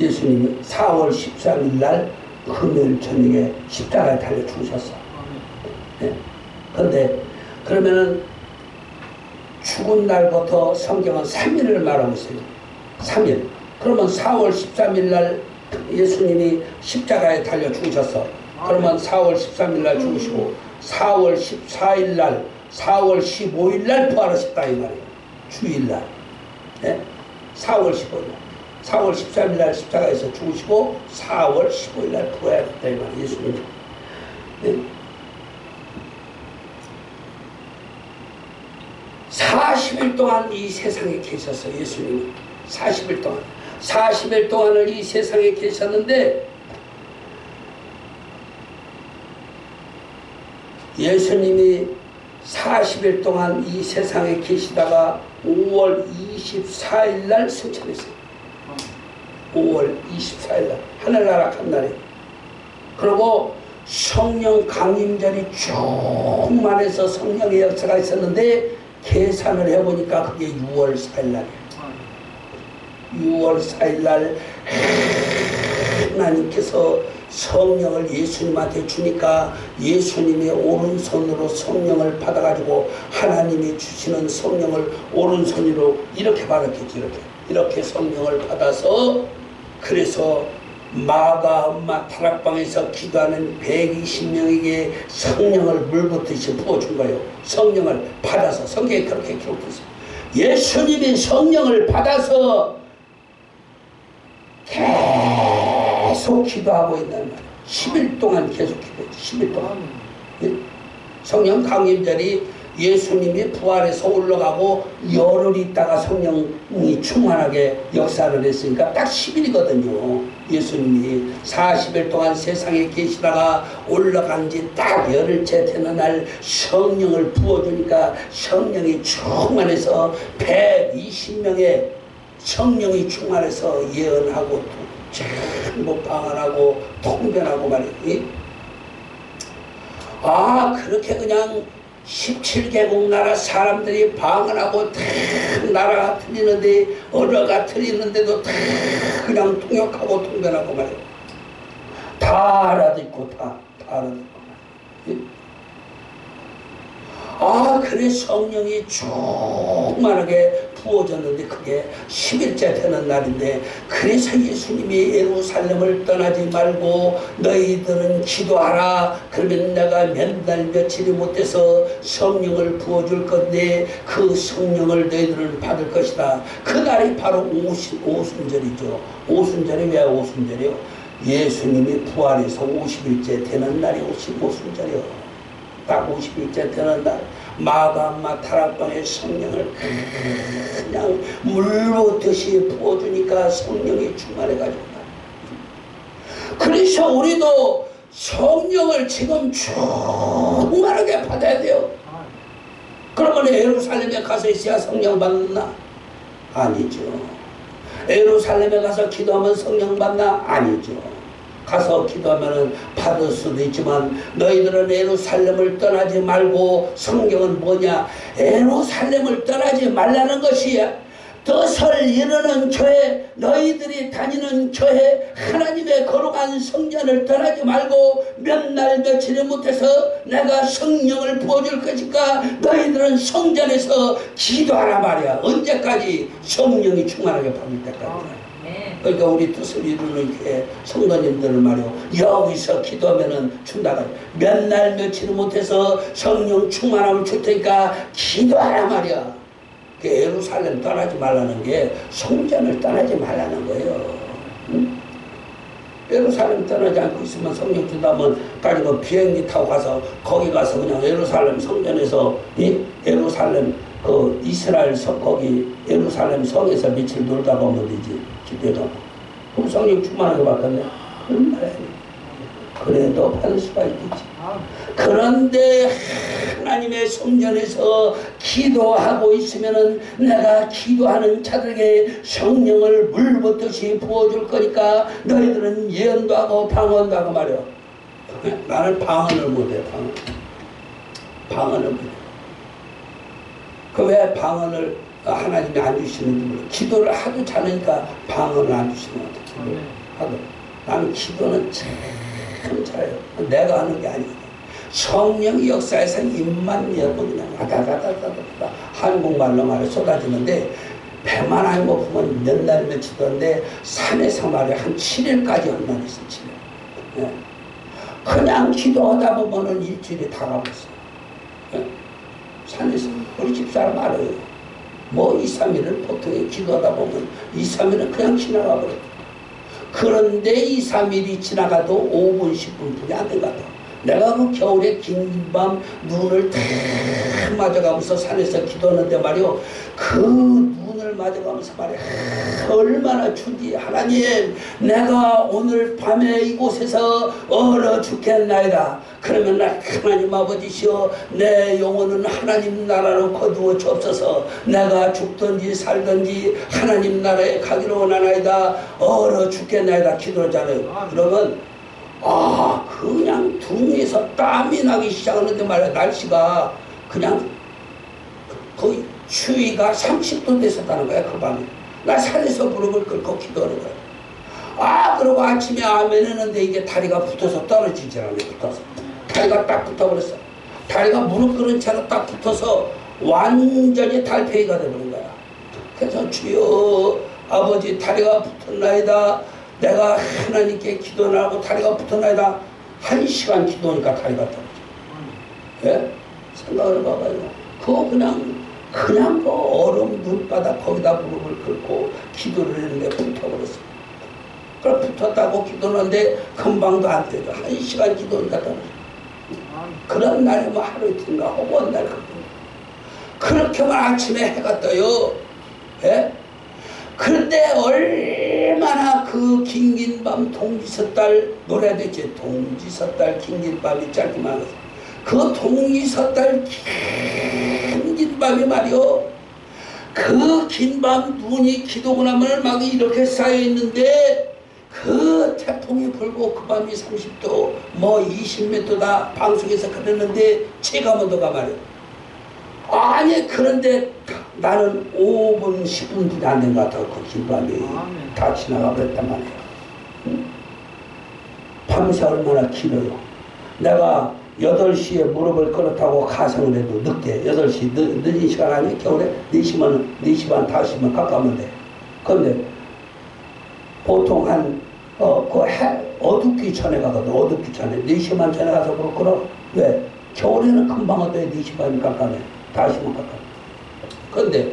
예수님이 4월 13일 날 금요일 저녁에 십자가에 달려 죽으셨어. 그런데 그러면은 죽은 날부터 성경은 3일을 말하고 있어요. 3일. 그러면 4월 13일 날 예수님이 십자가에 달려 죽으셨어. 그러면 4월 13일 날 죽으시고 4월 14일 날 4월 15일 날 부활하셨다 이 말이에요. 주일날. 4월 15일 날. 4월 13일 날 십자가에서 죽으시고 4월 15일 날 부활하셨다 이 말이에요. 예수님이. 40일 동안 이 세상에 계셨어요. 예수님이 40일 동안 40일 동안을 이 세상에 계셨는데 예수님이 40일 동안 이 세상에 계시다가 5월 24일 날 승천했어요. 5월 24일 날 하늘나라 간 날에 그리고 성령 강림절이 충만해서 성령의 역사가 있었는데 계산을 해보니까 그게 6월 4일 날이에요. 6월 4일 날 하나님께서 성령을 예수님한테 주니까 예수님의 오른손으로 성령을 받아가지고 하나님이 주시는 성령을 오른손으로 이렇게 받았겠지. 이렇게 성령을 받아서 그래서 마가 엄마 다락방에서 기도하는 120명에게 성령을 물붓듯이 부어준 거예요. 성령을 받아서 성경에 그렇게 기록했어요. 예수님이 성령을 받아서 계속 기도하고 있다는 말이에요. 10일 동안 계속 기도했죠. 10일 동안. 성령 강림절이 예수님이 부활해서 올라가고 열흘 있다가 성령이 충만하게 역사를 했으니까 딱 10일이거든요. 예수님이 40일 동안 세상에 계시다가 올라간 지 딱 열흘째 되는 날 성령을 부어주니까 성령이 충만해서 120명의 성령이 충만해서 예언하고 전부 방언하고 통변하고 말이에요. 그렇게 그냥 17개국 나라 사람들이 방언하고 다 나라가 틀리는데 언어가 틀리는데도 다 그냥 통역하고 통변하고 말이에요. 다 알아듣고 다 알아듣고 말이에요. 그래 성령이 충만하게 부어졌는데 그게 10일째 되는 날인데, 그래서 예수님이 예루살렘을 떠나지 말고 너희들은 기도하라. 그러면 내가 몇 날 며칠이 못해서 성령을 부어줄 건데 그 성령을 너희들은 받을 것이다. 그 날이 바로 오순절이죠. 오순절이 왜 오순절이요? 예수님이 부활해서 50일째 되는 날이 오순절이요. 딱 50일째 되는 날, 마가마 타락방에 성령을 그냥 물붓듯이 부어주니까 성령이 충만해가지고, 그래서 우리도 성령을 지금 충만하게 받아야 돼요. 그러면 예루살렘에 가서 있어야 성령 받나? 아니죠. 예루살렘에 가서 기도하면 성령 받나? 아니죠. 가서 기도하면 받을 수도 있지만, 너희들은 예루살렘을 떠나지 말고, 성경은 뭐냐? 예루살렘을 떠나지 말라는 것이야. 뜻을 이루는 교회, 너희들이 다니는 교회, 하나님의 거룩한 성전을 떠나지 말고 몇 날 며칠이 못해서 내가 성령을 부어줄 것이니까 너희들은 성전에서 기도하라 말이야. 언제까지? 성령이 충만하게 받을 때까지. 그러니까 우리 뜻을 이루는 교회 성도님들을 말이요, 여기서 기도하면은 준다가, 몇 날 며칠 못해서 성령 충만함을 줄 테니까 기도하라 말이야. 그 예루살렘 떠나지 말라는 게 성전을 떠나지 말라는 거예요. 응? 예루살렘 떠나지 않고 있으면 성령 준다면 가지고 비행기 타고 가서 거기 가서 그냥 예루살렘 성전에서 예루살렘 그 이스라엘 성 거기 예루살렘 성에서 며칠 놀다 보면 되지. 기대도. 그럼 성령 충만하게 받겠네. 그런 말이야. 그래도 받을 수가 있겠지. 그런데 하나님의 성전에서 기도하고 있으면은 내가 기도하는 자들에게 성령을 물붓듯이 부어줄 거니까 너희들은 예언도 하고 방언도 하고 말이야. 나는 방언을 못해. 방언을 못해. 그 왜 방언을 하나님이 안 주시는지 몰라. 기도를 하도 잘하니까 방언을 안 주시는 것 같아. 기도를 하도. 나는 기도는 참 잘해요. 내가 하는 게 아니거든. 성령 역사에서 입만 열고 그냥 와다다다다다 한국말로 말해 쏟아지는데, 배만 안 고프면 몇 날 며칠 동안데 산에서 말해 한 7일까지 한번 있어. 7일. 예. 그냥 기도하다 보면은 일주일이 다 가버렸어. 예. 산에서 우리 집사람 알아요. 뭐 2, 3일을 보통 기도하다 보면 2, 3일은 그냥 지나가 버려. 그런데 2, 3일이 지나가도 5분, 10분뿐이 안 된 것 같아. 내가 그 겨울에 긴 밤 눈을 탁 맞아가면서 산에서 기도하는데 말이요, 그 눈을 맞아가면서 말이야, 얼마나 춥지. 하나님, 내가 오늘 밤에 이곳에서 얼어 죽겠나이다. 그러면 나 하나님 아버지시여, 내 영혼은 하나님 나라로 거두어 주옵소서. 내가 죽든지 살든지 하나님 나라에 가기로 원하나이다. 얼어 죽겠나이다. 기도하잖아요. 그러면 그냥 둥에서 땀이 나기 시작하는데 말이야. 날씨가 그냥 거의 추위가 30도 됐었다는 거야. 그 밤에 나 산에서 무릎을 꿇고 기도하는 거야. 그러고 아침에 아멘 했는데 이게 다리가 붙어서 떨어지질 않네. 붙어서 다리가 딱 붙어버렸어. 다리가 무릎 꿇은 채로 딱 붙어서 완전히 달팽이가 되는 거야. 그래서 주여 아버지, 다리가 붙었나이다. 내가 하나님께 기도를 하고 다리가 붙었나이다. 1시간 기도하니까 다리가 떨어져. 예? 생각을 해봐봐요. 그거 그냥 그 얼음 눈바닥 거기다 무릎을 꿇고 기도를 했는데 붙어버렸어. 그럼 붙었다고 기도하는데 금방도 안 되죠. 1시간 기도하니까 떨어져. 그런 날이 뭐 하루 이틀인가 혹은 날 그렇게만 아침에 해가 떠요. 예? 그런데 얼마나 그 긴긴 밤 동지섣달 노래도 있지. 동지섣달 긴긴 밤이 짧기만 하고, 그 동지섣달 긴긴 밤이 말이요, 그 긴 밤 눈이 기도고 나면 막 이렇게 쌓여있는데 그 태풍이 불고 그 밤이 30도 뭐 20m다 방송에서 그랬는데 체감온도가 말이요. 아니 그런데 나는 5분 10분도 안 된 것 같아. 그 긴 밤이 다 지나가 버렸단 말이에요. 응? 밤새 얼마나 길어요. 내가 8시에 무릎을 꿇었다고 가성을 해도 늦게 8시 늦은 시간 아니에요? 겨울에 4시 반 5시면 가까우면 돼. 그런데 보통 어둡기 전에 가거든. 어둡기 전에 4시만 전에 가서 무릎 꿇어. 왜? 겨울에는 금방 어두워. 4시 반이 가까우면 5시면 가까워. 그런데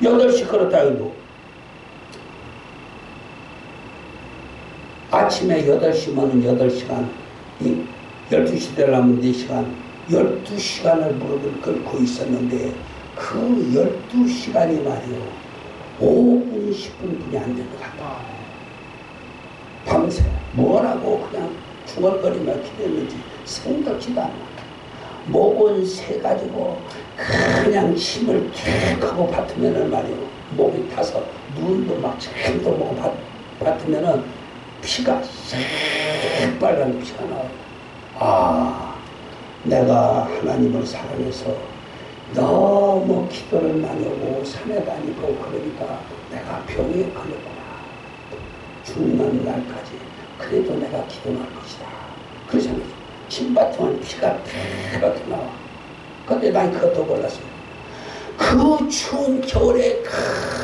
8시 꿇었다 해도 아침에 8시면은 8시간, 12시 되려면 4시간, 12시간을 무릎을 꿇고 있었는데 그 12시간이 말이요 5분, 10분뿐이 안 되는 것 같다. 밤새 뭐라고 그냥 중얼거리며 기댔는지 생각지도 않아. 목은 새가지고 그냥 힘을 쭉 하고 받으면은 말이요 목이 타서 눈도 막 힘도 먹고 받으면은 피가 새빨간 피가 나와요. 아, 내가 하나님을 사랑해서 너무 기도를 많이 하고 산에 다니고 그러니까 내가 병에 걸렸구나. 죽는 날까지 그래도 내가 기도할 것이다. 그렇게 생각해요. 침받으면 피가 이렇게 나와. 근데 난 그것도 몰랐어요. 그 추운 겨울에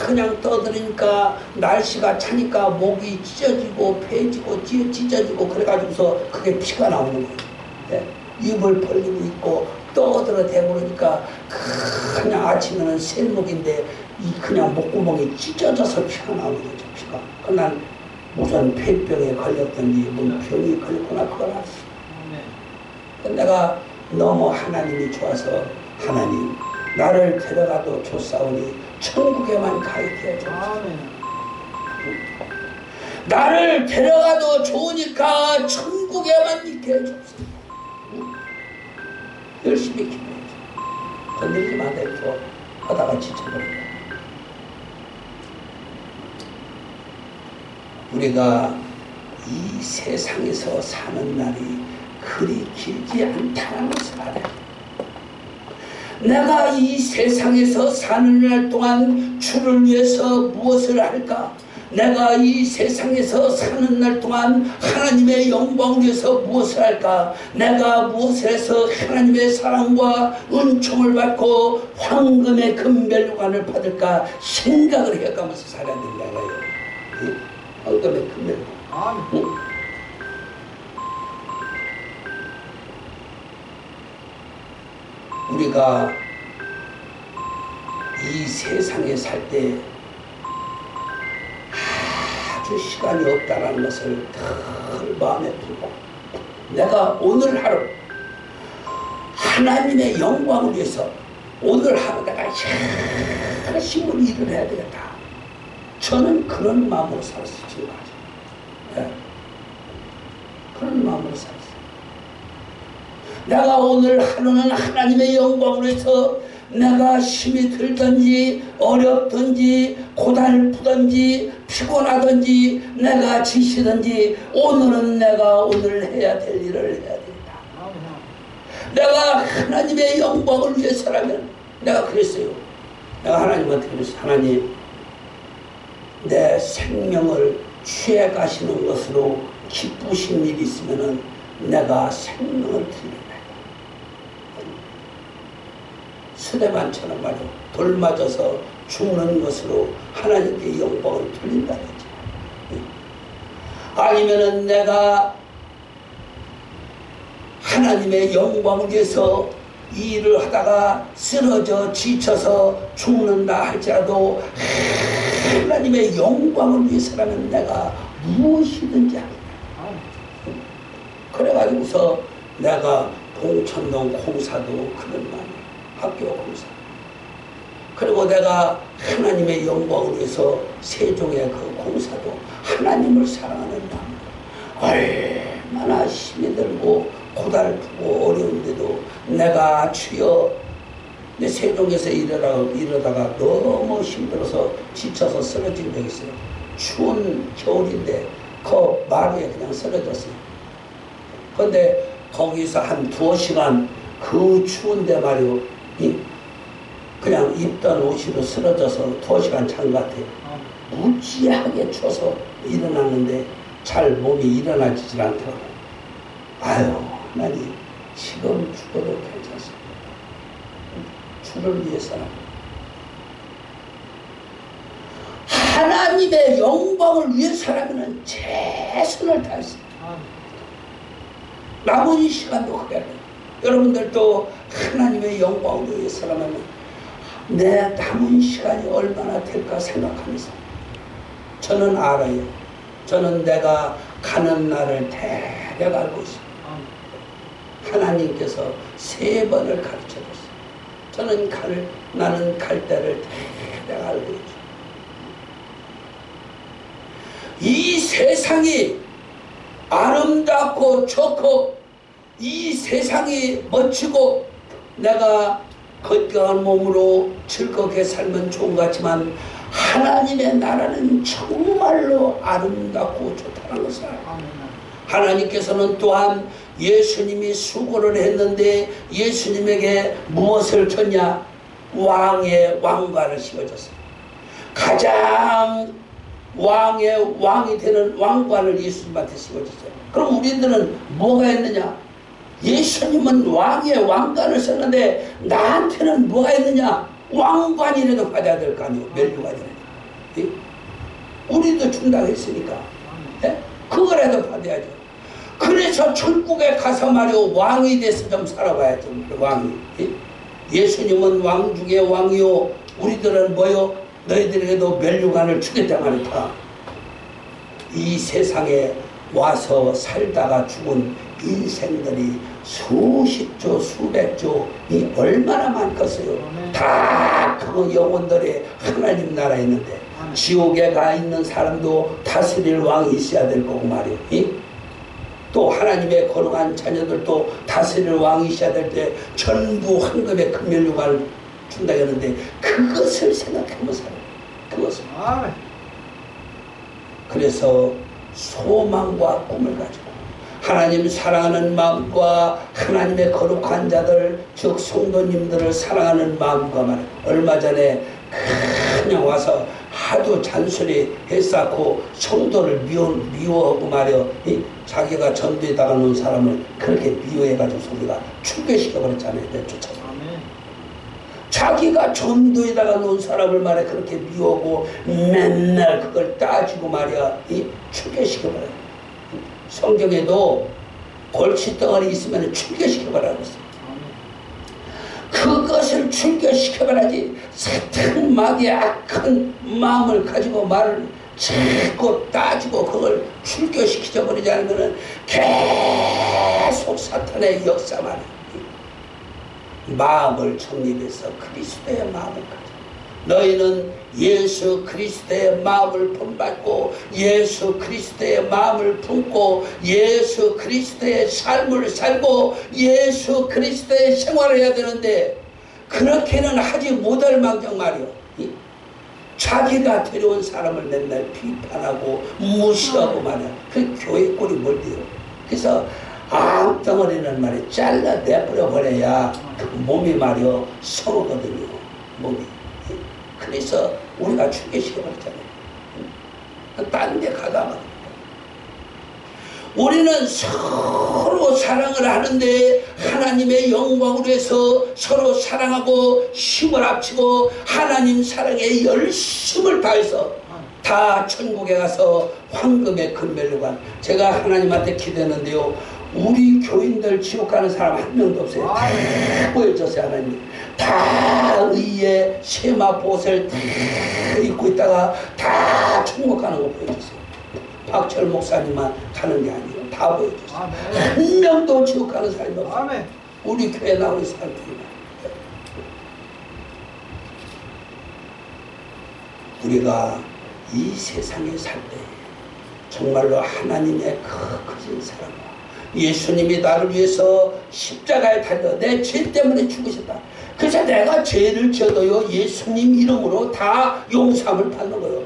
그냥 떠드니까 날씨가 차니까 목이 찢어지고 폐지고 찢어지고 그래가지고서 그게 피가 나오는 거예요. 네? 입을 벌리고 있고 떠들어 대고 그러니까 그냥 아침에는 셀목인데 그냥 목구멍이 찢어져서 피가 나오는 거죠. 피가. 난 무슨 폐병에 걸렸던지 뭔 병이 걸렸구나 그걸 알았어. 내가 너무 하나님이 좋아서 하나님 나를 데려가도 좋사오니 천국에만 가 있게 해주옵소서. 나를 데려가도 좋으니까 천국에만 있게 해주옵소서. 열심히 기도해줘. 건드리지 마세요. 하다가 지쳐버린다. 우리가 이 세상에서 사는 날이 그리 길지 않다는 것을 알아요. 내가 이 세상에서 사는 날 동안 주를 위해서 무엇을 할까? 내가 이 세상에서 사는 날 동안 하나님의 영광을 위해서 무엇을 할까? 내가 무엇을 해서 하나님의 사랑과 은총을 받고 황금의 금벨관을 받을까? 생각을 해가면서 살아야 된다고요. 황금의 금벨관. 응? 우리가 이 세상에 살 때 아주 시간이 없다는 것을 늘 마음에 품고 내가 오늘 하루 하나님의 영광을 위해서 오늘 하루 내가 열심히 일을 해야 되겠다. 저는 그런 마음으로 살았어요. 지금까지. 네. 그런 마음으로 살았어요. 내가 오늘 하루는 하나님의 영광을 위해서 내가 힘이 들든지 어렵든지 고달프든지 피곤하든지 내가 지치든지 오늘은 내가 오늘 해야 될 일을 해야 된다. 내가 하나님의 영광을 위해서라면 내가 그랬어요. 내가 하나님한테 그랬어요. 하나님 내 생명을 취해 가시는 것으로 기쁘신 일이 있으면 내가 생명을 드리겠다. 스데반처럼 말이야 돌 맞아서 죽는 것으로 하나님께 영광을 돌린다든지 아니면은 내가 하나님의 영광을 위해서 이 일을 하다가 쓰러져 지쳐서 죽는다 할지라도 하나님의 영광을 위해서라면 내가 무엇이든지 하겠다. 그래가지고서 내가 봉천동 공사도 그런 말이야. 학교 공사. 그리고 내가 하나님의 영광을 위해서 세종의 그 공사도 하나님을 사랑하는 마음. 얼마나 힘이 들고 고달프고 어려운데도 내가 주여 내 세종에서 이러다가 너무 힘들어서 지쳐서 쓰러진 적이 있어요. 추운 겨울인데 그 마루에 그냥 쓰러졌어요. 그런데 거기서 한 2시간 그 추운데 말이요 그냥 입던 옷으로 쓰러져서 2시간 잔 것 같아요. 무지하게 추워서 일어났는데 잘 몸이 일어나지질 않더라고요. 아유, 하나님 지금 죽어도 괜찮습니다. 주를 위해서는. 하나님의 영광을 위해서라면 최선을 다했습니다. 남은 시간도 그래요. 여러분들도 하나님의 영광을 위해서라면 내 남은 시간이 얼마나 될까 생각하면서 저는 알아요. 저는 내가 가는 날을 대략 알고 있습니다. 하나님께서 3번을 가르쳐줬어요. 나는 갈 때를 대략 알고 있죠. 이 세상이 아름답고 좋고 이 세상이 멋지고 내가 건강한 몸으로 즐겁게 살면 좋은 것 같지만 하나님의 나라는 정말로 아름답고 좋다는 것을 하나님께서는 또한 예수님이 수고를 했는데 예수님에게 무엇을 줬냐? 왕의 왕관을 씌워줬어요. 가장 왕의 왕이 되는 왕관을 예수님한테 씌워줬어요. 그럼 우리들은 뭐가 있느냐? 예수님은 왕의 왕관을 썼는데 나한테는 뭐가 있느냐? 왕관이라도 받아야 될 거 아니에요. 멸류관이라도. 예? 우리도 준다고 했으니까 예? 그거라도 받아야죠. 그래서 천국에 가서 말이요 왕이 돼서 좀 살아봐야죠. 왕이. 예? 예수님은 왕 중에 왕이요 우리들은 뭐요? 너희들에게도 멸류관을 주겠다 말했다. 이 세상에 와서 살다가 죽은 인생들이 수십조 수백조이 얼마나 많겠어요. 다 그 영혼들이 하나님 나라에 있는데 지옥에 가 있는 사람도 다스릴 왕이 있어야 될 거고 말이에요. 또 하나님의 거룩한 자녀들도 다스릴 왕이 있어야 될 때 전부 황금의 금면류관을 준다 했는데 그것을 생각하면 살아요. 그것을. 그래서 소망과 꿈을 가지고 하나님 사랑하는 마음과 하나님의 거룩한 자들 즉 성도님들을 사랑하는 마음과 말이에요. 얼마 전에 그냥 와서 하도 잔소리 했었고 성도를 미워하고 말이요 자기가 전도에다가 놓은 사람을 그렇게 미워해가지고 우리가 출교시켜버렸잖아요. 쫓아서. 자기가 전도에다가 놓은 사람을 말해 그렇게 미워하고 맨날 그걸 따지고 말이야 출교시켜버려요. 성경에도 골칫덩어리 있으면 출교시켜버라고 했어요. 그것을 출교시켜버려야지. 사탄 마귀의 악한 마음을 가지고 말을 자꾸 따지고 그걸 출교시켜 버리지 않으면 계속 사탄의 역사만 마음을 정립해서 그리스도의 마음을 가져. 너희는 예수 그리스도의 마음을 본받고 예수 그리스도의 마음을 품고 예수 그리스도의 삶을 살고 예수 그리스도의 생활을 해야 되는데 그렇게는 하지 못할 망정 말이요. 자기가 데려온 사람을 맨날 비판하고 무시하고 말이야. 그 교회 꼴이 뭘 돼요. 그래서 암덩어리는 말이야 잘라 내버려 버려야 그 몸이 말이요 서로거든요. 몸이. 그래서 우리가 출교시켜버렸잖아요. 딴 데 가다 말입니다. 우리는 서로 사랑을 하는데 하나님의 영광을 위해서 서로 사랑하고 힘을 합치고 하나님 사랑에 열심을 다해서 다 천국에 가서 황금의 금면류관. 제가 하나님한테 기도했는데요. 우리 교인들 지옥 가는 사람 한 명도 없어요. 다 보여줬어요. 하나님. 다 의의 세마포옷을 다 입고 있다가 다 천국 가는 거 보여줬어요. 박철 목사님만 가는 게 아니에요. 다 보여줬어요. 한 명도 지옥 가는 사람이 없어요. 우리 교회 나오는 사람들이. 우리가 이 세상에 살 때 정말로 하나님의 크신 사랑과 예수님이 나를 위해서 십자가에 달려 내 죄 때문에 죽으셨다. 그래서 내가 죄를 지어도요 예수님 이름으로 다 용서함을 받는 거예요.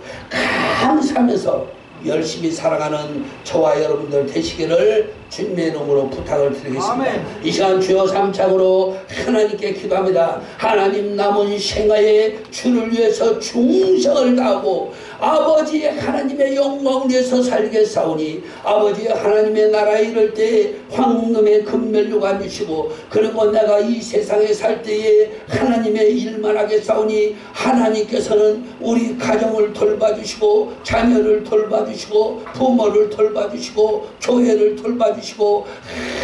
감사하면서 열심히 살아가는 저와 여러분들 되시기를 주님의 이름으로 부탁을 드리겠습니다. 아멘. 이 시간 주여 3착으로 하나님께 기도합니다. 하나님 남은 생애에 주를 위해서 충성을 다하고 아버지의 하나님의 영광을 위해서 살겠사오니 아버지의 하나님의 나라에 이를 때에 황금의 금면류관 주시고 그리고 내가 이 세상에 살 때에 하나님의 일만 하겠사오니 하나님께서는 우리 가정을 돌봐주시고 자녀를 돌봐주시고 부모를 돌봐주시고 교회를 돌봐주시고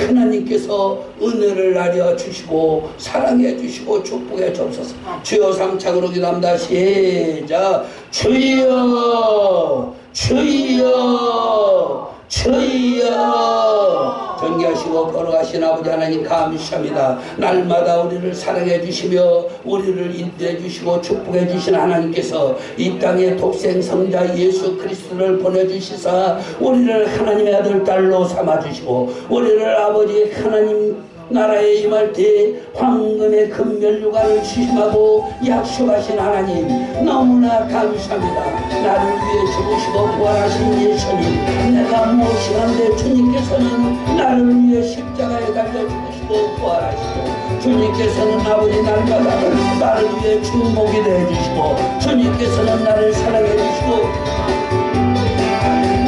하나님께서 은혜를 나려 주시고 사랑해 주시고 축복해 주옵소서. 주여 3착으로 기도합니다. 시작. 주여 주여 주여. 존귀하시고 거룩하신 아버지 하나님 감사합니다. 날마다 우리를 사랑해 주시며 우리를 인도해 주시고 축복해 주신 하나님께서 이 땅에 독생 성자 예수 그리스도를 보내주시사 우리를 하나님의 아들 딸로 삼아주시고 우리를 아버지 하나님 나라에 임할 때 황금의 금면류관을 주심하고 약속하신 하나님 너무나 감사합니다. 나를 위해 죽으시고 부활하신 예수님, 내가 무엇이간데 주님께서는 나를 위해 십자가에 달려 죽으시고 부활하시고 주님께서는 아버지 날마다 나를 위해 주목이 되어주시고 주님께서는 나를 사랑해 주시고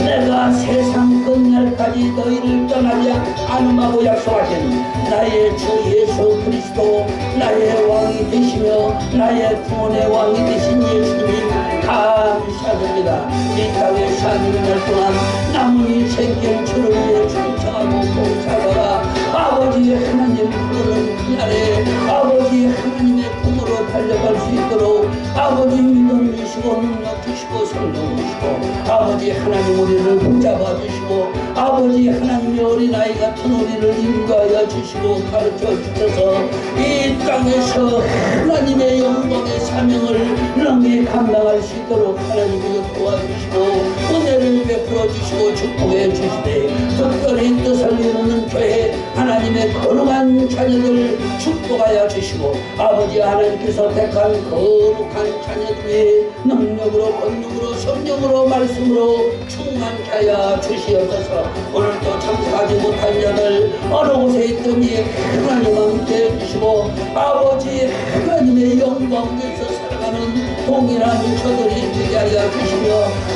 내가 세상 끝날까지 너희를 떠나지 않음하고 약속하신 나의 주 예수 그리스도 나의 왕이 되시며 나의 구원의 왕이 되신 예수님 감사드립니다. 이 땅에 사는 날 동안 남은 인생길 주를 위해 충성하고 봉사하라. 아버지 하나님 부르는 그날에 아버지 하나님의 품으로 달려갈 수 있도록 아버지 믿음 주시고 능력 주시고 성령 주시고 아버지 하나님 우리를 붙잡아 주시고 아버지 하나님의 어린아이 같은 우리를 인도하여 주시고 가르쳐 주셔서 이 땅에서 하나님의 영광의 사명을 능히 감당할 수 있도록 하나님이 도와주시고 은혜를 베풀어 주시고 축복해 주시되 특별히 뜻을 이루는 교회 하나님의 거룩한 자녀들 축복하여 주시고 아버지 하나님께서 택한 거룩한 자녀들의 능력으로 권능으로 성령으로 말씀으로 충만케 하여 주시옵소서. 오늘도 참석하지 못한 자들 어느 곳에 있든지 하나님 함께 해주시고 아버지 하나님의 영광 위에서 살아가는 동일한 저들이 되게 하여 주시며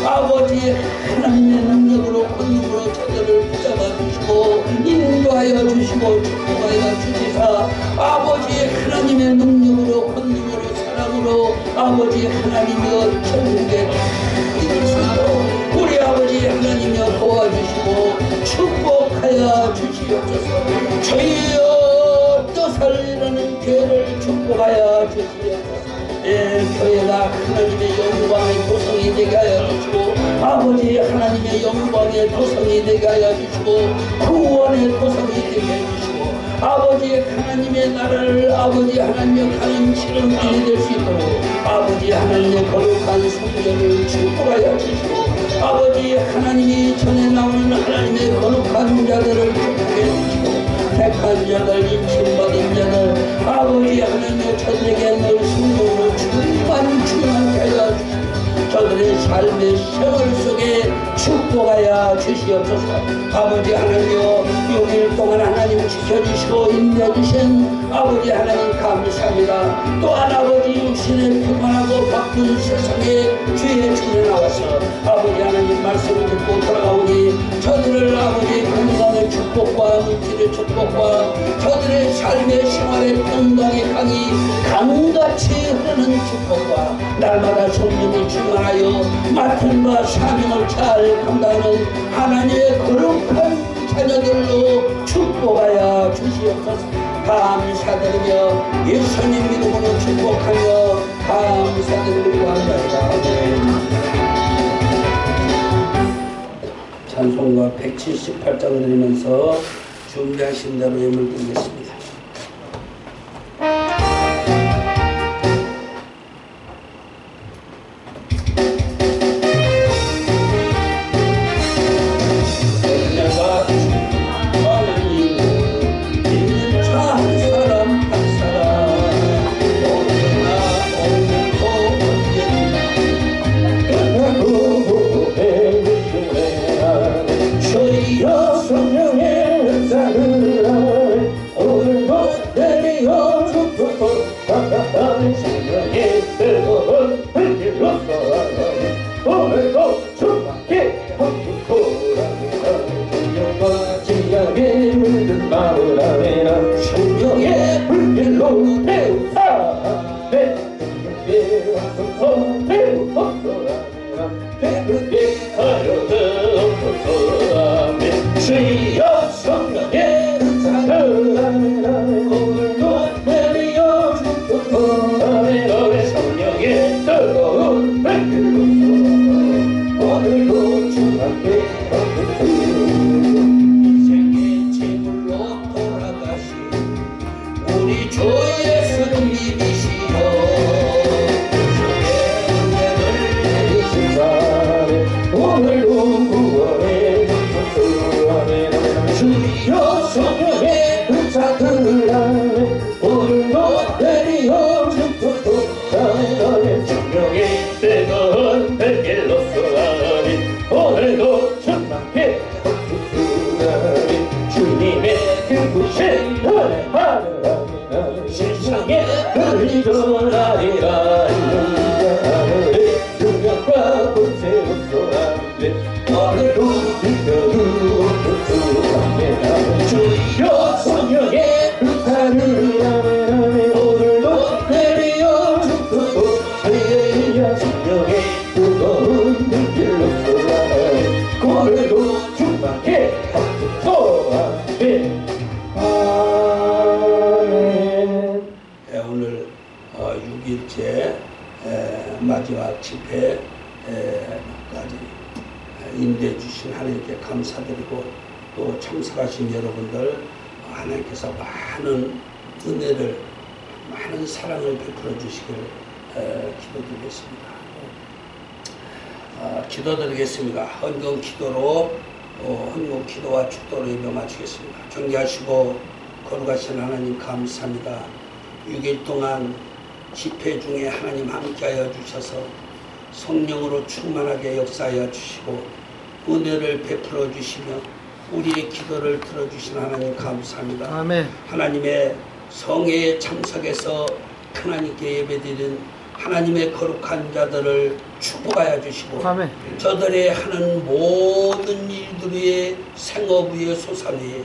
아버지 하나님의 능력으로 권능으로 저들을 붙잡아 주시고 인도하여 주시고 축복하여 주시사 아버지 하나님의 능력으로 권능으로 사랑으로 아버지 하나님이여 천국에 이룰 수 있도록 우리 아버지 하나님이여 도와주시고 축복하여 주시옵소서. 주여 뜻을 이루는 교회를 축복하여 주시옵소서. 교회가 하나님의 영광의 도성이 되게 하여 주시고 아버지 하나님의 영광의 도성이 되게 하여 주시고 구원의 도성이 되게 해주시고 아버지 하나님의 나라를 아버지 하나님의 가는 지름길이 될 수 있도록 아버지 하나님의 거룩한 성전을 축복하여 주시고 아버지 하나님이 전에 나오는 하나님의 거룩한 자들을 축복해 주시고 택한 자들 인침받은 자들 아버지 하나님의 저들에게 늘 성령으로 충만케 하여 주시고 저들의 삶의 생활 속에 축복하여 주시옵소서. 아버지 하나님여 6일 동안 하나님 지켜주시고 인도해주신 아버지 하나님 감사합니다. 또한 아버지 육신의 평안하고 바쁜 세상에 주의 전에 나와서 아버지 하나님 말씀을 듣고 돌아가오니 저들을 아버지 건강의 축복과 물질의 축복과 저들의 삶의 생활의 평강의 강이 강같이 흐르는 축복과 날마다 성령이 충만하여 맡은 바 사명을 잘 감당하는 하나님의 거룩한 자녀들로 축복하여 주시옵소서. 감사드리며 예수님 이름으로 축복하며 감사드리고 합니다. 찬송가 178장 드리면서 준비하신 대로 예물 드리겠습니다. 주여 성령의 전하리라 능력과 권세로 쏘아내 오늘도 느껴주옵소서 주여 성령의 불타는 오늘도 내려 주소서 할렐루야 성령의 뜨거운 눈길로 쏘아내 오늘도 충만케 하소서 아멘. 오늘 6일째 마지막 집회까지 인도해 주신 하나님께 감사드리고 또 참석하신 여러분들 하나님께서 많은 은혜를 많은 사랑을 베풀어 주시길 기도드리겠습니다. 헌금 기도로 헌금 기도와 축도로 예배 마치겠습니다. 존귀하시고 거룩하신 하나님 감사합니다. 6일 동안 집회 중에 하나님 함께하여 주셔서 성령으로 충만하게 역사하여 주시고 은혜를 베풀어 주시며 우리의 기도를 들어주신 하나님 감사합니다. 아멘. 하나님의 성회에 참석해서 하나님께 예배드리는 하나님의 거룩한 자들을 축복하여 주시고 아멘. 저들의 하는 모든 일들 위에 생업 위에 소산 위에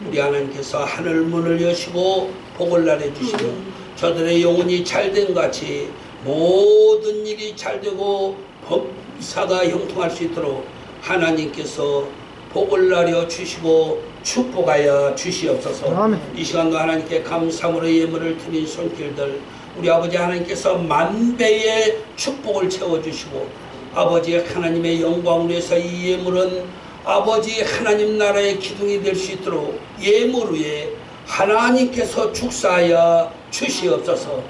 우리 하나님께서 하늘 문을 여시고 복을 나눠 주시며 저들의 영혼이 잘된 같이 모든 일이 잘되고 법사가 형통할 수 있도록 하나님께서 복을 나려 주시고 축복하여 주시옵소서. 아멘. 이 시간도 하나님께 감사함으로 예물을 드린 손길들 우리 아버지 하나님께서 만배의 축복을 채워주시고 아버지 하나님의 영광을 위해서 이 예물은 아버지 하나님 나라의 기둥이 될 수 있도록 예물 위에 하나님께서 축사하여 주시옵소서.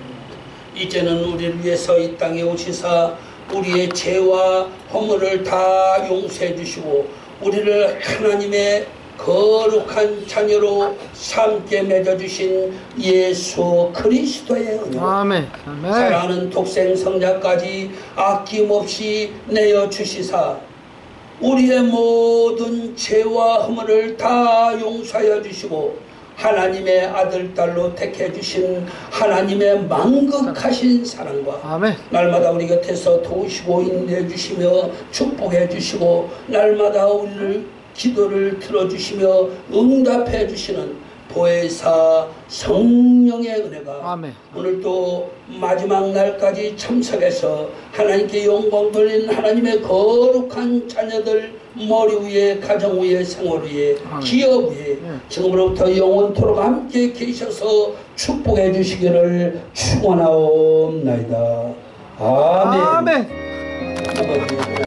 이제는 우리를 위해서 이 땅에 오시사 우리의 죄와 허물을 다 용서해 주시고 우리를 하나님의 거룩한 자녀로 함께 맺어주신 예수 그리스도의 은혜 아멘. 아멘. 사랑하는 독생 성자까지 아낌없이 내어주시사 우리의 모든 죄와 허물을 다 용서하여 주시고 하나님의 아들 딸로 택해 주신 하나님의 만극하신 사랑과 아멘. 날마다 우리 곁에서 도우시고 인도해 주시며 축복해 주시고 날마다 우리를 기도를 들어주시며 응답해 주시는 보혜사 성령의 은혜가 아멘. 오늘 또 마지막 날까지 참석해서 하나님께 영광 돌린 하나님의 거룩한 자녀들 머리 위에 가정 위에 생활 위에 아멘. 기업 위에 지금으로부터 영원토록 함께 계셔서 축복해 주시기를 축원하옵나이다. 아멘. 아멘.